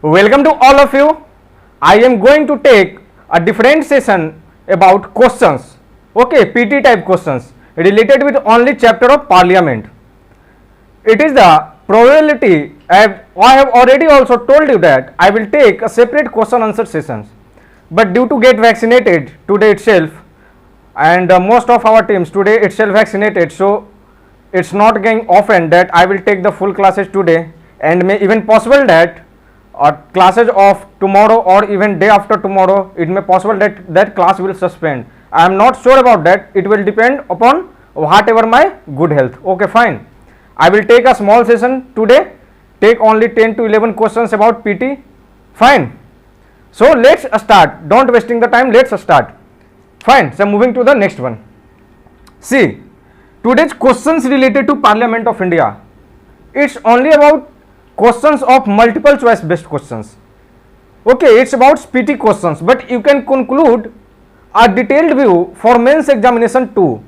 Welcome to all of you. I am going to take a different session about questions. Okay, PT type questions related with only chapter of Parliament. It is the probability. I have already also told you that I will take a separate question answer sessions. But due to get vaccinated today itself, and most of our teams today itself vaccinated, so it's not going often that I will take the full classes today, and may even possible that classes of tomorrow or even day after tomorrow, it may possible that class will suspend. I am not sure about that. It will depend upon whatever my good health. Okay, fine. I will take a small session today, take only 10 to 11 questions about PT. Fine. So let's start. Don't wasting the time. Let's start. Fine. So moving to the next one. See, today's questions related to Parliament of India. It's only about questions of multiple choice based questions. Okay, it's about PT questions, but you can conclude a detailed view for mains examination too.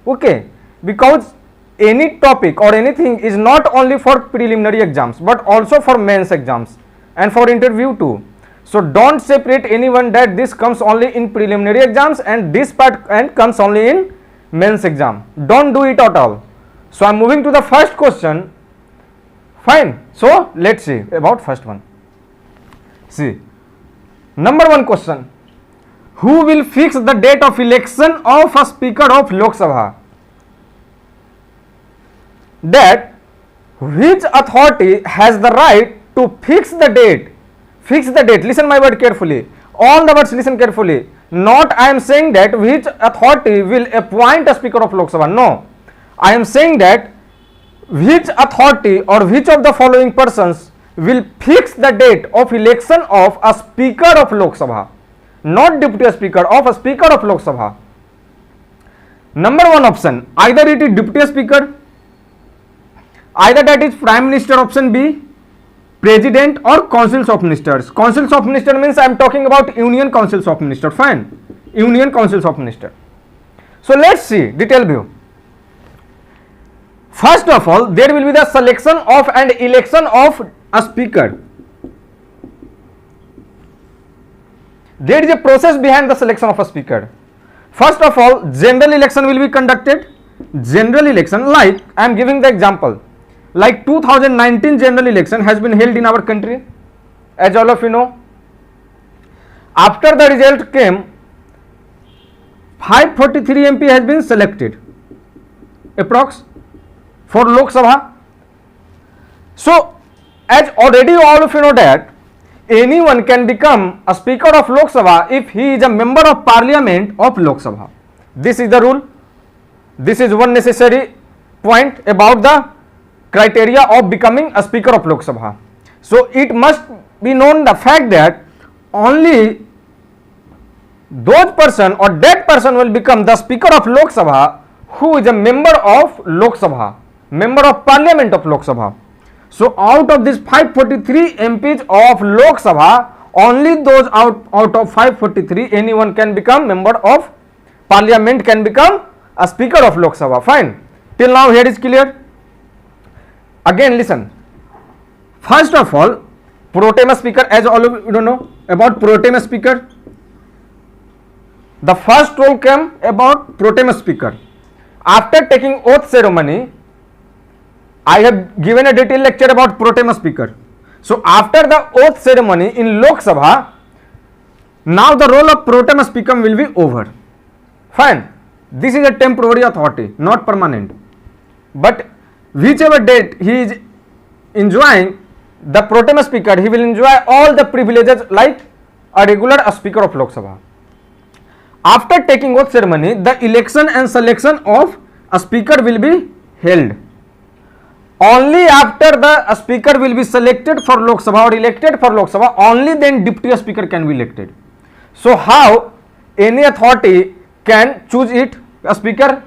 Okay, because any topic or anything is not only for preliminary exams but also for mains exams and for interview too. So don't separate anyone that this comes only in preliminary exams and this part and comes only in mains exam. Don't do it at all. So I'm moving to the first question. Fine. So let's see about first one. See, number one question. Who will fix the date of election of a speaker of Lok Sabha? That which authority has the right to fix the date? Fix the date. Listen my word carefully. All the words listen carefully. Not I am saying that which authority will appoint a speaker of Lok Sabha. No. I am saying that which authority or which of the following persons will fix the date of election of a speaker of Lok Sabha, not deputy speaker, of a speaker of Lok Sabha. Number one option, either it is deputy speaker, either that is prime minister, option B, president, or councils of ministers. Councils of minister means I am talking about union councils of minister. Fine, union councils of minister. So let's see detailed view. First of all, there will be the selection of and election of a speaker. There is a process behind the selection of a speaker. First of all, general election will be conducted. General election, like I am giving the example, like 2019 general election has been held in our country, as all of you know. After the result came, 543 MP has been selected, approx, for Lok Sabha. So, as already all of you know that anyone can become a speaker of Lok Sabha if he is a member of Parliament of Lok Sabha. This is the rule. This is one necessary point about the criteria of becoming a speaker of Lok Sabha. So, it must be known the fact that only those person or that person will become the speaker of Lok Sabha who is a member of Lok Sabha, member of Parliament of Lok Sabha. So out of this 543 MPs of Lok Sabha, only those out of 543 anyone can become member of Parliament, can become a speaker of Lok Sabha. Fine. Till now here is clear. Again listen. First of all, pro tem speaker, as all of you don't know about pro tem speaker. The first role came about pro tem speaker. After taking oath ceremony, I have given a detailed lecture about pro tem speaker. So after the oath ceremony in Lok Sabha, now the role of pro tem speaker will be over. Fine. This is a temporary authority, not permanent. But whichever date he is enjoying, the pro tem speaker, he will enjoy all the privileges like a regular speaker of Lok Sabha. After taking oath ceremony, the election and selection of a speaker will be held. Only after the speaker will be selected for Lok Sabha or elected for Lok Sabha, only then deputy speaker can be elected. So how any authority can choose it, a speaker?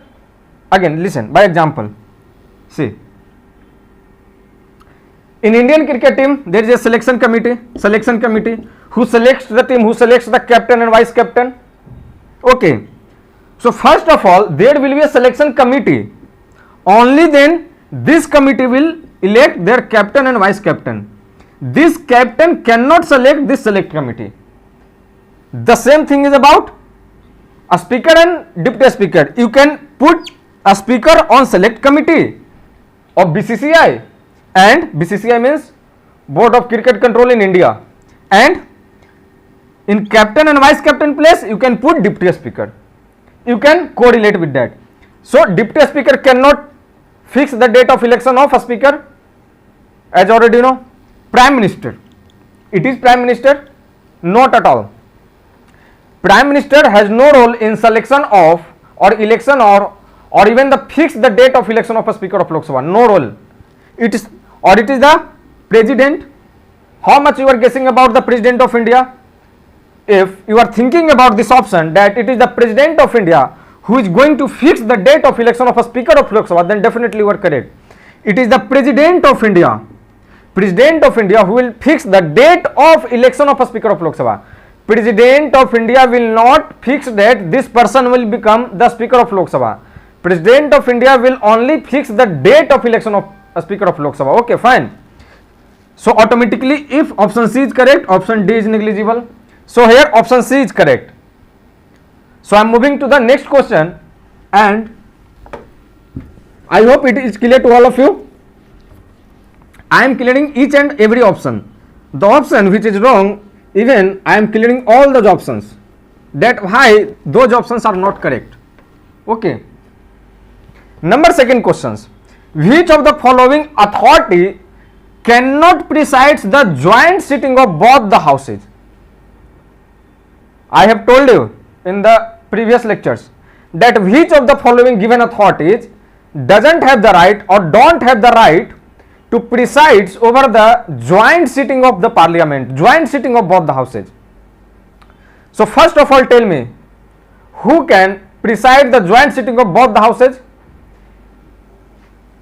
Again listen by example. See, in Indian cricket team there is a selection committee who selects the team, who selects the captain and vice captain. Okay, so first of all there will be a selection committee, only then this committee will elect their captain and vice captain. this captain cannot select this select committee. The same thing is about a speaker and deputy speaker. You can put a speaker on select committee of BCCI, and BCCI means Board of Cricket Control in India, and in captain and vice captain place you can put deputy speaker. You can correlate with that. So deputy speaker cannot fix the date of election of a speaker, as already you know. Prime minister, it is prime minister? Not at all. Prime minister has no role in selection of or election or even the fix the date of election of a speaker of Lok Sabha. No role. It is the president. How much you are guessing about the president of India? If you are thinking about this option that it is the president of India who is going to fix the date of election of a speaker of Lok Sabha, then definitely you are correct. It is the president of India. President of India who will fix the date of election of a speaker of Lok Sabha. President of India will not fix that this person will become the speaker of Lok Sabha. President of India will only fix the date of election of a speaker of Lok Sabha. Okay, fine. So automatically, if option C is correct, option D is negligible. So here option C is correct. So I am moving to the next question, and I hope it is clear to all of you. I am clearing each and every option. The option which is wrong, even I am clearing all those options. That why those options are not correct. Okay. Number second questions. Which of the following authority cannot preside the joint sitting of both the houses? I have told you in the previous lectures that which of the following given authorities doesn't have the right or don't have the right to preside over the joint sitting of the parliament, joint sitting of both the houses. So first of all, tell me, who can preside the joint sitting of both the houses?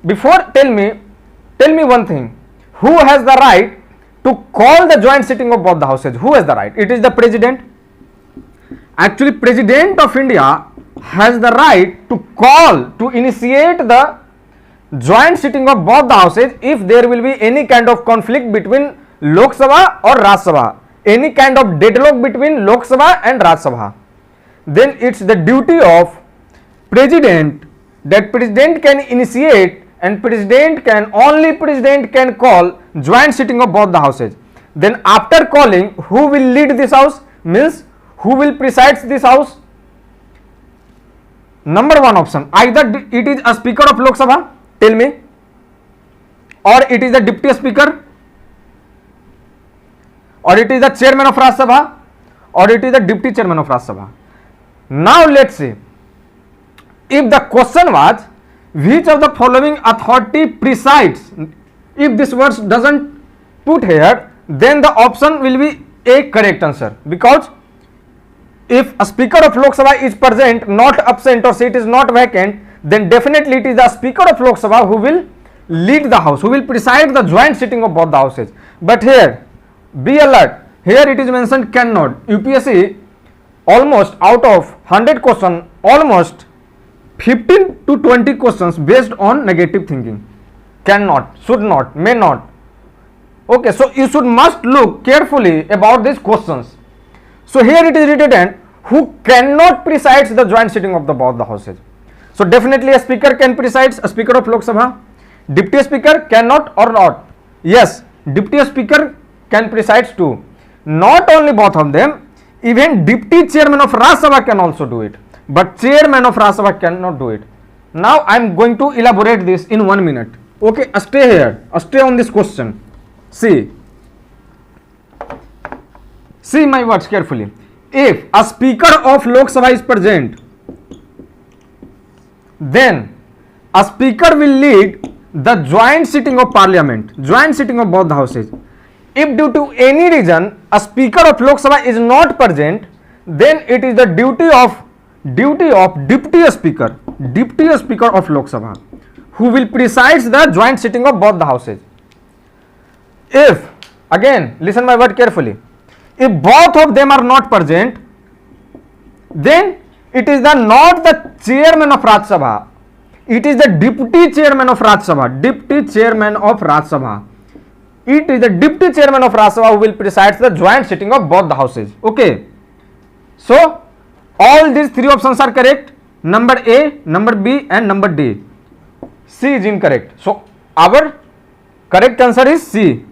Before tell me one thing. Who has the right to call the joint sitting of both the houses? Who has the right? It is the president. Actually, President of India has the right to call, to initiate the joint sitting of both the houses if there will be any kind of conflict between Lok Sabha or Raj Sabha, any kind of deadlock between Lok Sabha and Raj Sabha. Then it's the duty of president, that president can initiate, and president can call joint sitting of both the houses. Then after calling, who will lead this house? Means who will preside this house? Number one option, either it is a speaker of Lok Sabha, tell me, or it is the deputy speaker, or it is the chairman of Raj Sabha, or it is the deputy chairman of Raj Sabha. Now let's see, if the question was which of the following authority presides, if this word doesn't put here, then the option will be a correct answer, because if a speaker of Lok Sabha is present, not absent, or seat is not vacant, then definitely it is the speaker of Lok Sabha who will lead the house, who will preside the joint sitting of both the houses. But here, be alert, here it is mentioned cannot. UPSC almost out of 100 questions, almost 15 to 20 questions based on negative thinking. Cannot, should not, may not. Okay, so you must look carefully about these questions. So here it is written who cannot preside the joint sitting of both the houses. So definitely a speaker can preside, a speaker of Lok Sabha. Deputy speaker cannot or not? Yes, deputy speaker can preside too. Not only both of them, even deputy chairman of Raj Sabha can also do it, but chairman of Raj Sabha cannot do it. Now I am going to elaborate this in 1 minute. Okay, stay here, stay on this question. See my words carefully. If a speaker of Lok Sabha is present, then a speaker will lead the joint sitting of parliament, joint sitting of both the houses. If due to any reason a speaker of Lok Sabha is not present, then it is the duty of deputy speaker of Lok Sabha, who will preside the joint sitting of both the houses. If, again listen my word carefully, if both of them are not present, then it is not the chairman of Raj Sabha, it is the deputy chairman of Raj Sabha, deputy chairman of Raj Sabha. it is the deputy chairman of Rajya Sabha who will preside the joint sitting of both the houses. Okay. So all these three options are correct. Number A, number B and number D. C is incorrect. So our correct answer is C.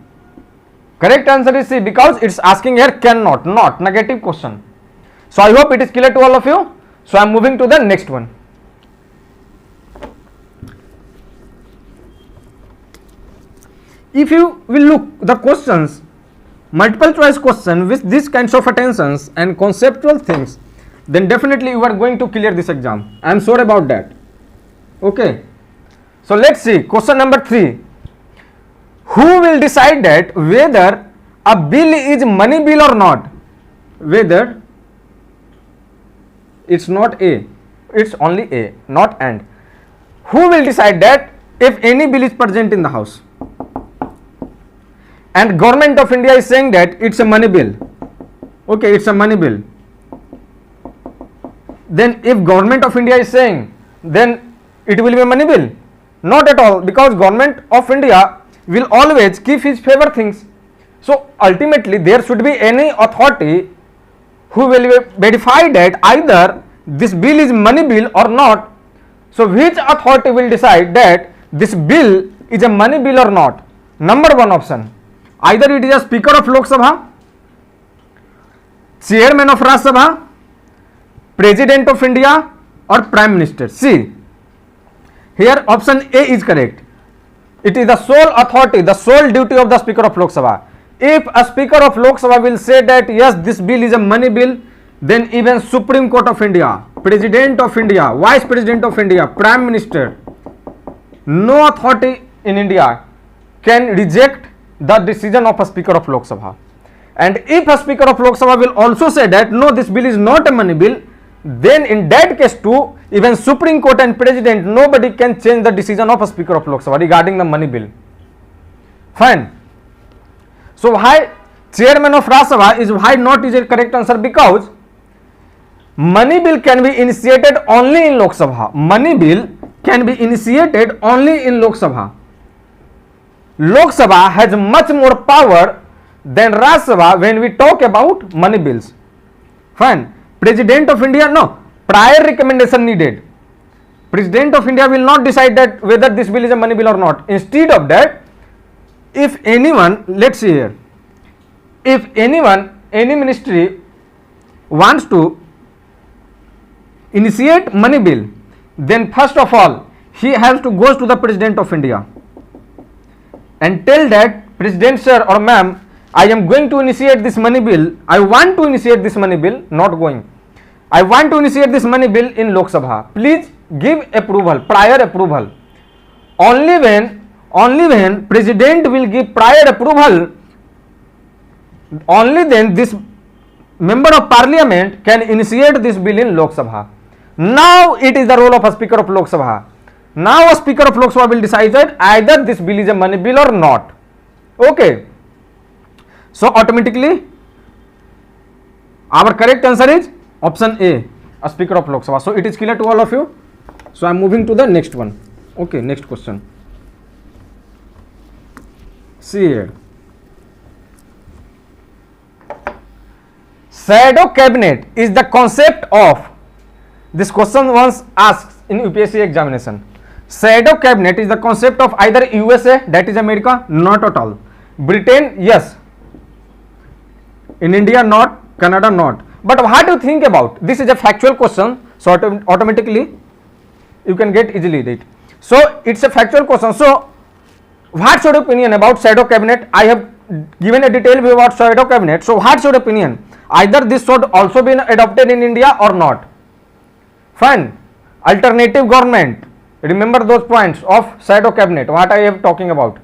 Correct answer is C because it's asking here cannot, not negative question. So I hope it is clear to all of you. So I am moving to the next one. If you will look the questions, multiple choice question with these kinds of attentions and conceptual things, then definitely you are going to clear this exam. I am sure about that. Okay. So let's see question number 3. Who will decide that whether a bill is money bill or not? Whether it's not A, it's only A, not and. Who will decide that if any bill is present in the house? And government of India is saying that it's a money bill. Okay, it's a money bill. Then if government of India is saying, then it will be a money bill? Not at all, because government of India will always keep his favor things. So ultimately there should be any authority who will verify that either this bill is money bill or not. So which authority will decide that this bill is a money bill or not? Number 1 option. Either it is a Speaker of Lok Sabha, Chairman of Rajya Sabha, President of India or Prime Minister. See, here option A is correct. It is the sole authority, the sole duty of the Speaker of Lok Sabha. If a Speaker of Lok Sabha will say that yes, this bill is a money bill, then even Supreme Court of India, President of India, Vice President of India, Prime Minister, no authority in India can reject the decision of a Speaker of Lok Sabha. And if a Speaker of Lok Sabha will also say that no, this bill is not a money bill, then in that case too, even Supreme Court and President, nobody can change the decision of a Speaker of Lok Sabha regarding the money bill. Fine. So why Chairman of Rajya Sabha is why not is a correct answer? Because money bill can be initiated only in Lok Sabha. Money bill can be initiated only in Lok Sabha. Lok Sabha has much more power than Rajya Sabha when we talk about money bills. Fine. President of India, no, prior recommendation needed. President of India will not decide that whether this bill is a money bill or not. Instead of that, if anyone, let's see here, if anyone, any ministry wants to initiate money bill, then first of all, he has to go to the President of India and tell that President sir or ma'am, I am going to initiate this money bill. I want to initiate this money bill, not going. I want to initiate this money bill in Lok Sabha. Please give approval, prior approval. Only when President will give prior approval, only then this member of Parliament can initiate this bill in Lok Sabha. Now it is the role of a Speaker of Lok Sabha. Now a Speaker of Lok Sabha will decide that either this bill is a money bill or not. Okay. So automatically our correct answer is option A Speaker of Lok Sabha. So it is clear to all of you. So I am moving to the next one. Okay, next question. See here. Shadow cabinet is the concept of, this question once asked in UPSC examination. Shadow cabinet is the concept of either USA, that is America, not at all. Britain, yes. In India, not. Canada, not. But what do you think about? This is a factual question, so automatically you can get easily it. So it's a factual question. So what's your opinion about shadow cabinet? I have given a detailed view about shadow cabinet. So what's your opinion? Either this should also be adopted in India or not. Fine. Alternative government. Remember those points of shadow cabinet, what I am talking about,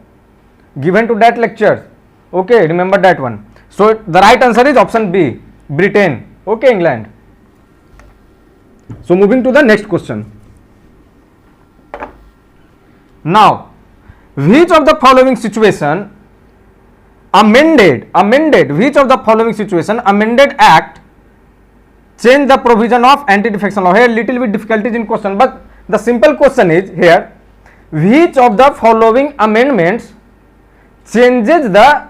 given to that lecture. Okay, remember that one. So the right answer is option B, Britain. Okay, England. So moving to the next question. Now, which of the following situation amended, which of the following situation amended act change the provision of anti-defection law? Here little bit difficulties in question, but the simple question is here, which of the following amendments changes the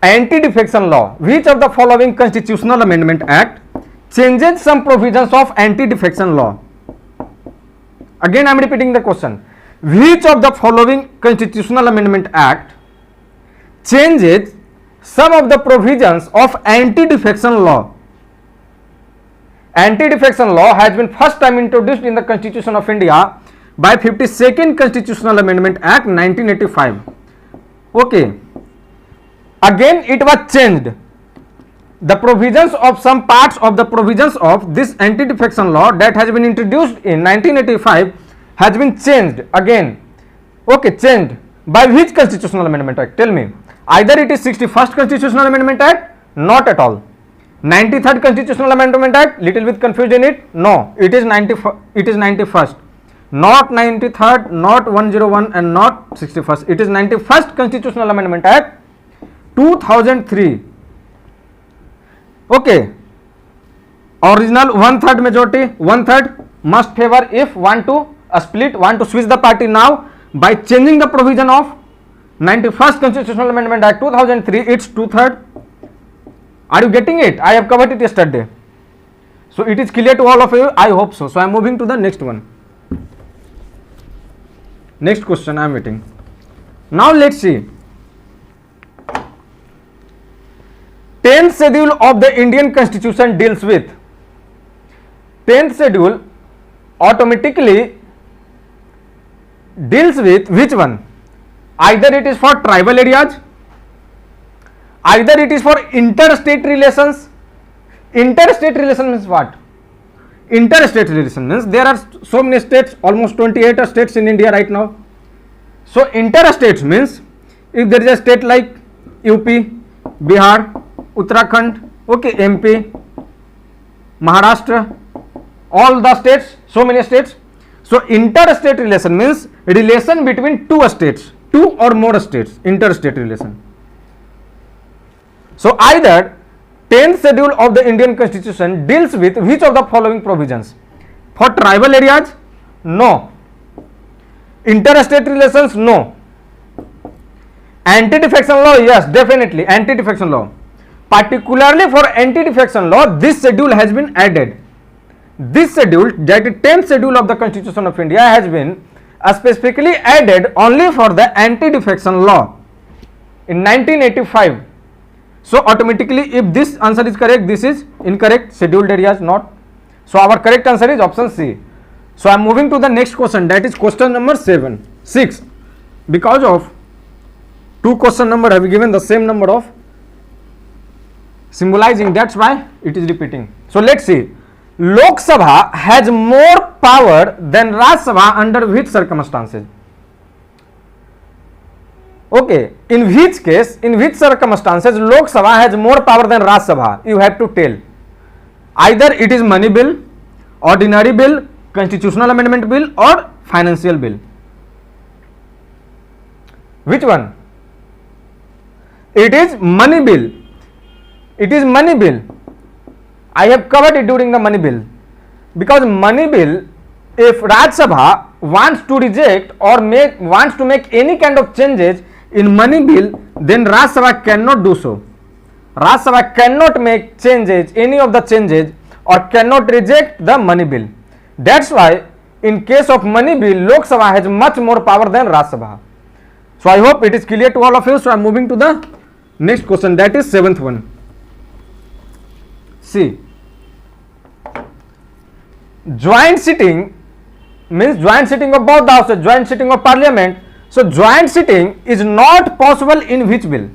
Anti-Defection Law. Which of the following Constitutional Amendment Act changes some provisions of Anti-Defection Law? Again I am repeating the question. Which of the following Constitutional Amendment Act changes some of the provisions of Anti-Defection Law? Anti-Defection Law has been first time introduced in the Constitution of India by 52nd Constitutional Amendment Act 1985. Okay. Again it was changed. The provisions of some parts of the provisions of this Anti-Defection Law that has been introduced in 1985 has been changed again. Okay, changed by which Constitutional Amendment Act? Tell me. Either it is 61st Constitutional Amendment Act, not at all. 93rd Constitutional Amendment Act, little bit confused in it. No, it is 91st. Not 93rd, not 101 and not 61st. It is 91st Constitutional Amendment Act 2003. Okay. Original 1/3 majority, 1/3 must favor if want to split, want to switch the party. Now by changing the provision of 91st Constitutional Amendment Act 2003, it's 2/3. Are you getting it? I have covered it yesterday. So it is clear to all of you. I hope so. So I am moving to the next one. Next question I am waiting. Now let's see. 10th schedule of the Indian Constitution deals with. 10th schedule automatically deals with which one? Either it is for tribal areas, either it is for interstate relations. Interstate relation means what? Interstate relation means there are so many states, almost 28 states in India right now. So interstates means if there is a state like UP, Bihar, Uttarakhand, okay, MP, Maharashtra, all the states, so many states. So interstate relation means relation between two states, two or more states, interstate relation. So either 10th schedule of the Indian Constitution deals with which of the following provisions? For tribal areas? No. Interstate relations? No. Anti-defection law? Yes, definitely anti-defection law. Particularly for anti-defection law, this schedule has been added. This schedule, that is 10th schedule of the Constitution of India, has been specifically added only for the anti-defection law in 1985. So automatically if this answer is correct, this is incorrect, scheduled areas not. So our correct answer is option C. So I am moving to the next question, that is question number 6. Because of two question number have given the same number of symbolizing, that's why it is repeating. So let's see. Lok Sabha has more power than Raj Sabha under which circumstances? Okay, in which case, in which circumstances Lok Sabha has more power than Raj Sabha? You have to tell. Either it is money bill, ordinary bill, constitutional amendment bill or financial bill. Which one? It is money bill. It is money bill. I have covered it during the money bill. Because money bill, if Raj Sabha wants to reject or wants to make any kind of changes in money bill, then Raj Sabha cannot do so. Raj Sabha cannot make changes, any of the changes, or cannot reject the money bill. That's why in case of money bill, Lok Sabha has much more power than Raj Sabha. So I hope it is clear to all of you. So I am moving to the next question, that is 7th one. See, joint sitting means joint sitting of both the houses, joint sitting of parliament. So joint sitting is not possible in which bill?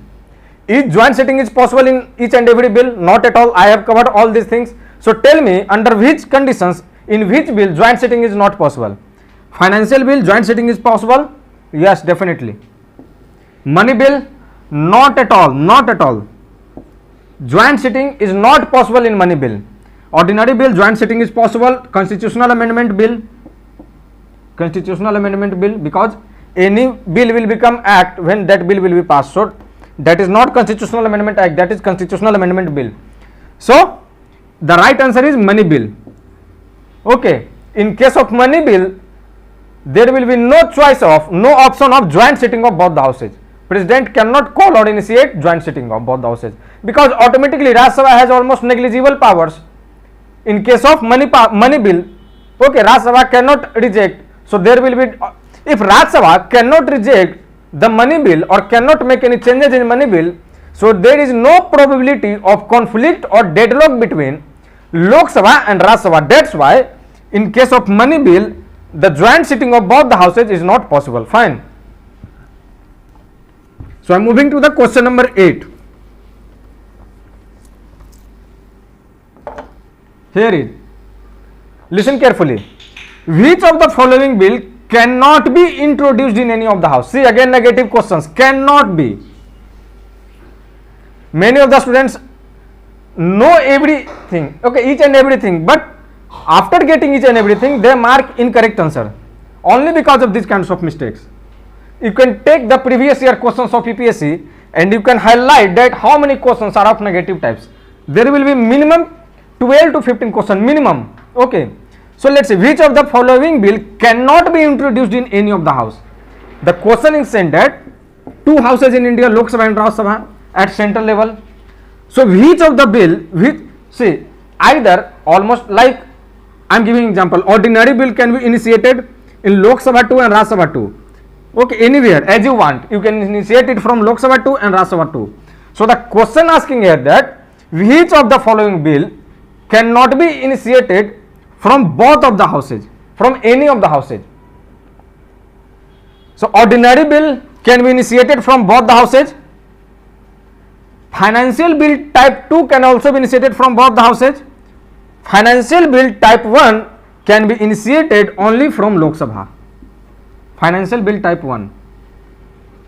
Is joint sitting is possible in each and every bill? Not at all. I have covered all these things. So tell me under which conditions, in which bill joint sitting is not possible? Financial bill joint sitting is possible? Yes, definitely. Money bill? Not at all, not at all. Joint sitting is not possible in money bill. Ordinary bill joint sitting is possible. Constitutional amendment bill, because any bill will become act when that bill will be passed. So that is not constitutional amendment act, that is constitutional amendment bill. So the right answer is money bill. Okay, in case of money bill, there will be no choice of, no option of joint sitting of both the houses. President cannot call or initiate joint sitting of both the houses, because automatically Rajya Sabha has almost negligible powers in case of money bill. Okay, Rajya Sabha cannot reject. So there will be, if Rajya Sabha cannot reject the money bill or cannot make any changes in money bill, so there is no probability of conflict or deadlock between Lok Sabha and Rajya Sabha. That's why in case of money bill, the joint sitting of both the houses is not possible. Fine. So I am moving to the question number 8. Here is, listen carefully. Which of the following bill cannot be introduced in any of the house? See, again negative questions. Cannot be. Many of the students know everything, okay, each and everything, but after getting each and everything, they mark incorrect answer only because of these kinds of mistakes. You can take the previous year questions of UPSC and you can highlight that how many questions are of negative types. There will be minimum 12 to 15 questions minimum. Okay. So let's see, which of the following bill cannot be introduced in any of the house? The question is sent that two houses in India, Lok Sabha and Rajya Sabha, at central level. So which of the bill, which, see, either almost like I am giving example, ordinary bill can be initiated in Lok Sabha 2 and Rajya Sabha 2. Okay, anywhere as you want, you can initiate it from Lok Sabha 2 and Rajya Sabha 2. So the question asking here that which of the following bill cannot be initiated from both of the houses, from any of the houses. So ordinary bill can be initiated from both the houses. Financial bill type 2 can also be initiated from both the houses. Financial bill type 1 can be initiated only from Lok Sabha. Financial bill type 1.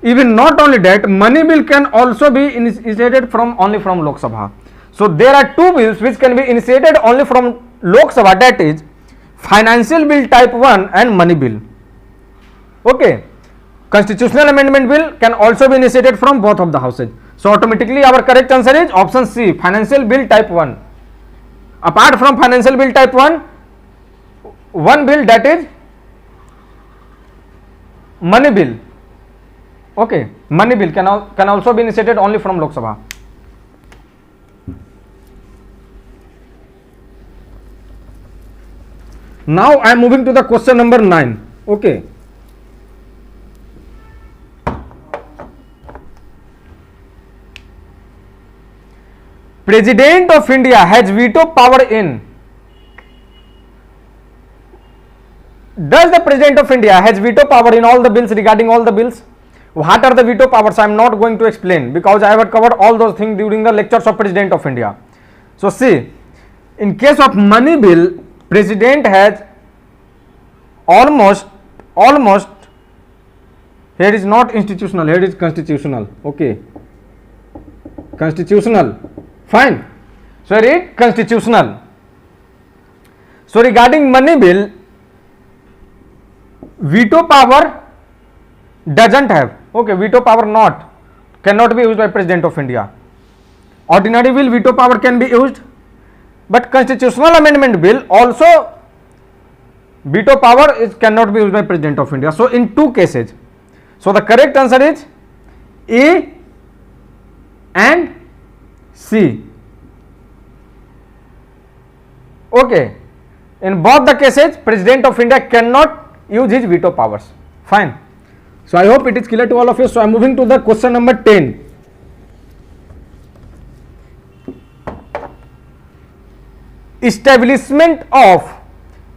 Even not only that, money bill can also be initiated only from Lok Sabha. So there are two bills which can be initiated only from Lok Sabha, that is financial bill type 1 and money bill. Okay. Constitutional amendment bill can also be initiated from both of the houses. So automatically our correct answer is option C, financial bill type 1. Apart from financial bill type 1, one bill, that is money bill. Okay, money bill can also be initiated only from Lok Sabha. Now I am moving to the question number 9. Okay. President of India has veto power in. Does the President of India has veto power in all the bills, regarding all the bills? What are the veto powers? I am not going to explain because I have covered all those things during the lectures of President of India. So see, in case of money bill, President has almost, here is not institutional, here is constitutional. Okay, constitutional. Fine. So read constitutional. So regarding money bill, veto power doesn't have. Okay, veto power cannot be used by President of India. Ordinary bill veto power can be used, but constitutional amendment bill also veto power cannot be used by President of India. So in two cases. So the correct answer is A and C. Okay. In both the cases, President of India cannot use his veto powers. Fine. So I hope it is clear to all of you. So I am moving to the question number 10. Establishment of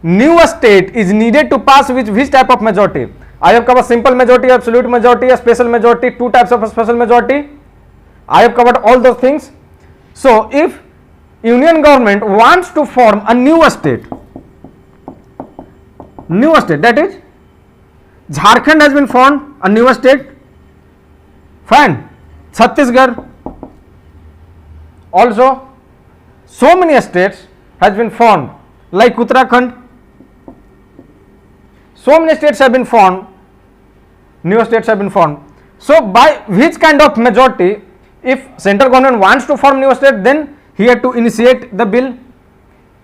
new state is needed to pass with which type of majority? I have covered simple majority, absolute majority, a special majority, two types of special majority. I have covered all those things. So if Union government wants to form a new state, that is Jharkhand has been formed, a new state. Fine. Chhattisgarh also, so many states has been formed, like Uttarakhand. So many states have been formed, new states have been formed. So by which kind of majority, if central government wants to form new state, then he had to initiate the bill.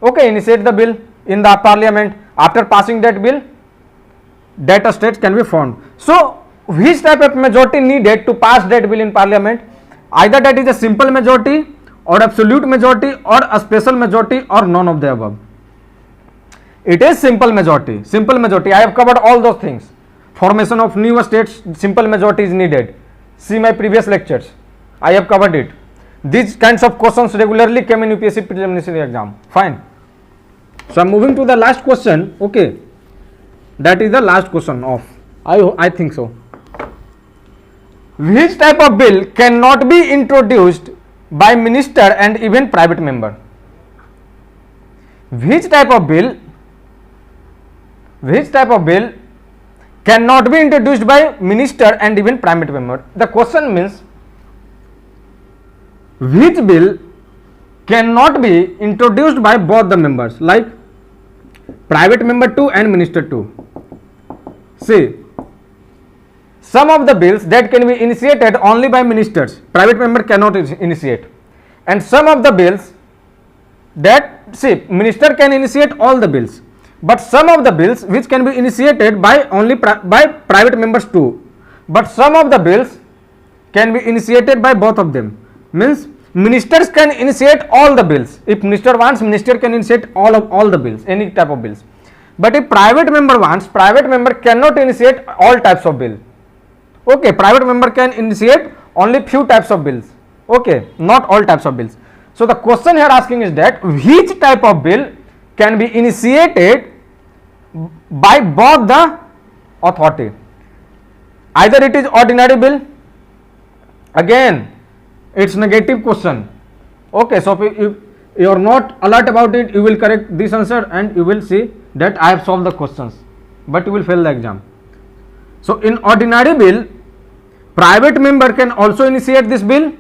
Okay, initiate the bill in the parliament. After passing that bill, that a state can be formed. So which type of majority needed to pass that bill in parliament? Either that is a simple majority or absolute majority or a special majority or none of the above. It is simple majority. Simple majority. I have covered all those things. Formation of new states, simple majority is needed. See my previous lectures. I have covered it. These kinds of questions regularly came in UPSC preliminary exam. Fine. So I am moving to the last question. Okay. That is the last question of. I think so. Which type of bill cannot be introduced by minister and even private member? Which type of bill cannot be introduced by minister and even private member? The question means which bill cannot be introduced by both the members, like private member 2 and minister 2. See, some of the bills that can be initiated only by ministers, private member cannot initiate, and some of the bills that, see, minister can initiate all the bills, but some of the bills which can be initiated by only by private members too, but some of the bills can be initiated by both of them. Means ministers can initiate all the bills. If minister wants, minister can initiate all the bills, any type of bills. But if private member wants, private member cannot initiate all types of bill. Okay, private member can initiate only few types of bills. Okay, not all types of bills. So the question here asking is that which type of bill can be initiated by both the authority? Either it is ordinary bill. Again, it's negative question. Okay, so if you are not alert about it, you will correct this answer and you will see that I have solved the questions, but you will fail the exam. So in ordinary bill, private member can also initiate this bill,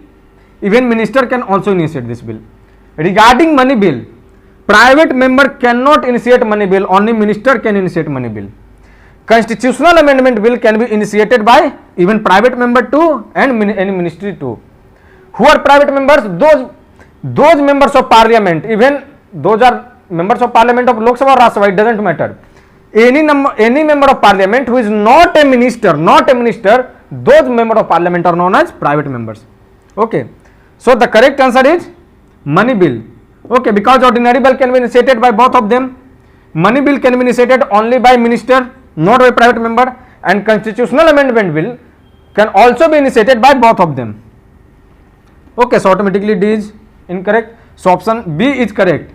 even minister can also initiate this bill. Regarding money bill, private member cannot initiate money bill, only minister can initiate money bill. Constitutional amendment bill can be initiated by even private member too and any ministry too. Who are private members? Those members of parliament, even those are members of parliament of Lok Sabha or Rajya Sabha, it doesn't matter. Any member of parliament who is not a minister, those member of parliament are known as private members. Okay, so the correct answer is money bill. Okay, because ordinary bill can be initiated by both of them, money bill can be initiated only by minister, not by private member, and constitutional amendment bill can also be initiated by both of them. Okay, so automatically D is incorrect. So option B is correct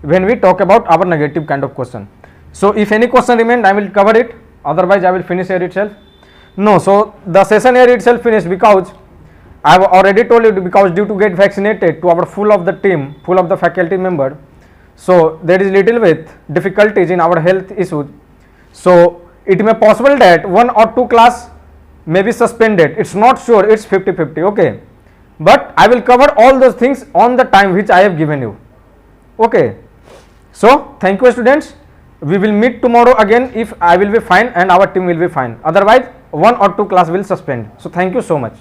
when we talk about our negative kind of question. So if any question remained, I will cover it, otherwise I will finish here itself. No, so the session here itself finished because I have already told you, because due to get vaccinated to our full of the team, full of the faculty member, so there is little bit difficulties in our health issues. So it may possible that 1 or 2 class may be suspended. It's not sure, it's 50-50. Okay, but I will cover all those things on the time which I have given you. Okay, so thank you students. We will meet tomorrow again if I will be fine and our team will be fine. Otherwise 1 or 2 class will suspend. So thank you so much.